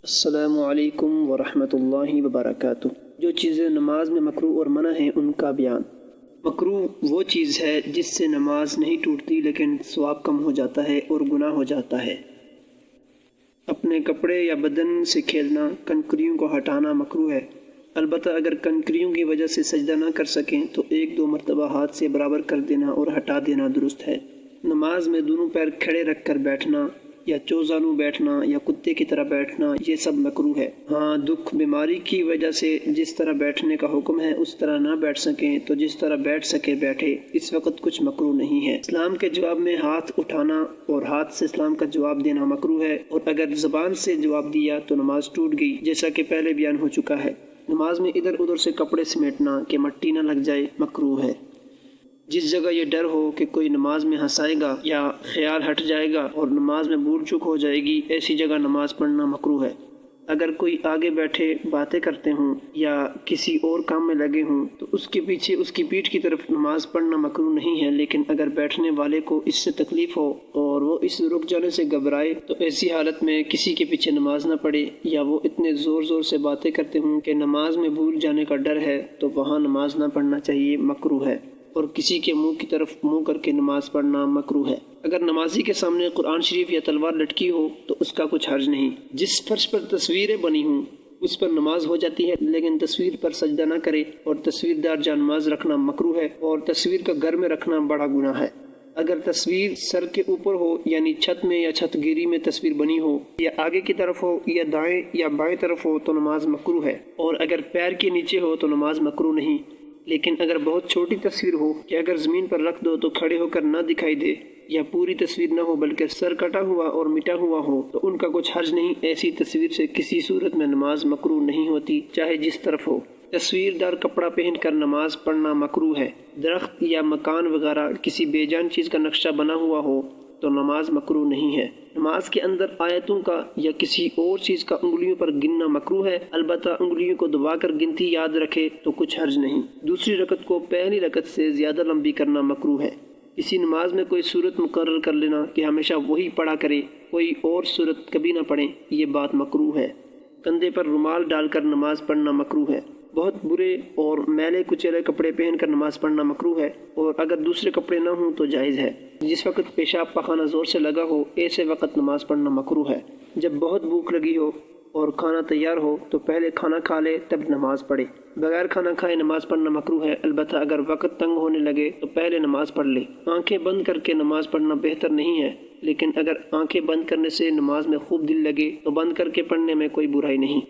السلام علیکم ورحمۃ اللہ وبرکاتہ۔ جو چیزیں نماز میں مکروہ اور منع ہیں ان کا بیان۔ مکروہ وہ چیز ہے جس سے نماز نہیں ٹوٹتی لیکن ثواب کم ہو جاتا ہے اور گناہ ہو جاتا ہے۔ اپنے کپڑے یا بدن سے کھیلنا، کنکریوں کو ہٹانا مکروہ ہے، البتہ اگر کنکریوں کی وجہ سے سجدہ نہ کر سکیں تو ایک دو مرتبہ ہاتھ سے برابر کر دینا اور ہٹا دینا درست ہے۔ نماز میں دونوں پیر کھڑے رکھ کر بیٹھنا یا چوزانو بیٹھنا یا کتے کی طرح بیٹھنا، یہ سب مکروہ ہے۔ ہاں، دکھ بیماری کی وجہ سے جس طرح بیٹھنے کا حکم ہے اس طرح نہ بیٹھ سکیں تو جس طرح بیٹھ سکے بیٹھے، اس وقت کچھ مکروہ نہیں ہے۔ اسلام کے جواب میں ہاتھ اٹھانا اور ہاتھ سے اسلام کا جواب دینا مکروہ ہے، اور اگر زبان سے جواب دیا تو نماز ٹوٹ گئی، جیسا کہ پہلے بیان ہو چکا ہے۔ نماز میں ادھر ادھر سے کپڑے سمیٹنا کہ مٹی نہ لگ جائے مکروہ ہے۔ جس جگہ یہ ڈر ہو کہ کوئی نماز میں ہنسائے گا یا خیال ہٹ جائے گا اور نماز میں بھول چوک ہو جائے گی، ایسی جگہ نماز پڑھنا مکروہ ہے۔ اگر کوئی آگے بیٹھے باتیں کرتے ہوں یا کسی اور کام میں لگے ہوں تو اس کے پیچھے اس کی پیٹھ کی طرف نماز پڑھنا مکروہ نہیں ہے، لیکن اگر بیٹھنے والے کو اس سے تکلیف ہو اور وہ اس رک جانے سے گھبرائے تو ایسی حالت میں کسی کے پیچھے نماز نہ پڑھے، یا وہ اتنے زور زور سے باتیں کرتے ہوں کہ نماز میں بھول جانے کا ڈر ہے تو وہاں نماز نہ پڑھنا چاہیے، مکروہ ہے۔ اور کسی کے منہ کی طرف منہ کر کے نماز پڑھنا مکروہ ہے۔ اگر نمازی کے سامنے قرآن شریف یا تلوار لٹکی ہو تو اس کا کچھ حرج نہیں۔ جس فرش پر تصویریں بنی ہوں اس پر نماز ہو جاتی ہے، لیکن تصویر پر سجدہ نہ کرے، اور تصویر دار جا نماز رکھنا مکروہ ہے، اور تصویر کا گھر میں رکھنا بڑا گناہ ہے۔ اگر تصویر سر کے اوپر ہو، یعنی چھت میں یا چھت گیری میں تصویر بنی ہو، یا آگے کی طرف ہو یا دائیں یا بائیں طرف ہو تو نماز مکروہ ہے، اور اگر پیر کے نیچے ہو تو نماز مکروہ نہیں۔ لیکن اگر بہت چھوٹی تصویر ہو کہ اگر زمین پر رکھ دو تو کھڑے ہو کر نہ دکھائی دے، یا پوری تصویر نہ ہو بلکہ سر کٹا ہوا اور مٹا ہوا ہو تو ان کا کچھ حرج نہیں۔ ایسی تصویر سے کسی صورت میں نماز مکروہ نہیں ہوتی، چاہے جس طرف ہو۔ تصویر دار کپڑا پہن کر نماز پڑھنا مکروہ ہے۔ درخت یا مکان وغیرہ کسی بے جان چیز کا نقشہ بنا ہوا ہو تو نماز مکروہ نہیں ہے۔ نماز کے اندر آیتوں کا یا کسی اور چیز کا انگلیوں پر گننا مکروہ ہے، البتہ انگلیوں کو دبا کر گنتی یاد رکھے تو کچھ حرج نہیں۔ دوسری رکعت کو پہلی رکعت سے زیادہ لمبی کرنا مکروہ ہے۔ کسی نماز میں کوئی صورت مقرر کر لینا کہ ہمیشہ وہی پڑھا کرے، کوئی اور صورت کبھی نہ پڑھیں، یہ بات مکروہ ہے۔ کندھے پر رومال ڈال کر نماز پڑھنا مکروہ ہے۔ بہت برے اور میلے کچیلے کپڑے پہن کر نماز پڑھنا مکروہ ہے، اور اگر دوسرے کپڑے نہ ہوں تو جائز ہے۔ جس وقت پیشاب پخانہ زور سے لگا ہو، ایسے وقت نماز پڑھنا مکروہ ہے۔ جب بہت بھوک لگی ہو اور کھانا تیار ہو تو پہلے کھانا کھا لے تب نماز پڑھے۔ بغیر کھانا کھائے نماز پڑھنا مکروہ ہے، البتہ اگر وقت تنگ ہونے لگے تو پہلے نماز پڑھ لے۔ آنکھیں بند کر کے نماز پڑھنا بہتر نہیں ہے، لیکن اگر آنکھیں بند کرنے سے نماز میں خوب دل لگے تو بند کر کے پڑھنے میں کوئی برائی نہیں۔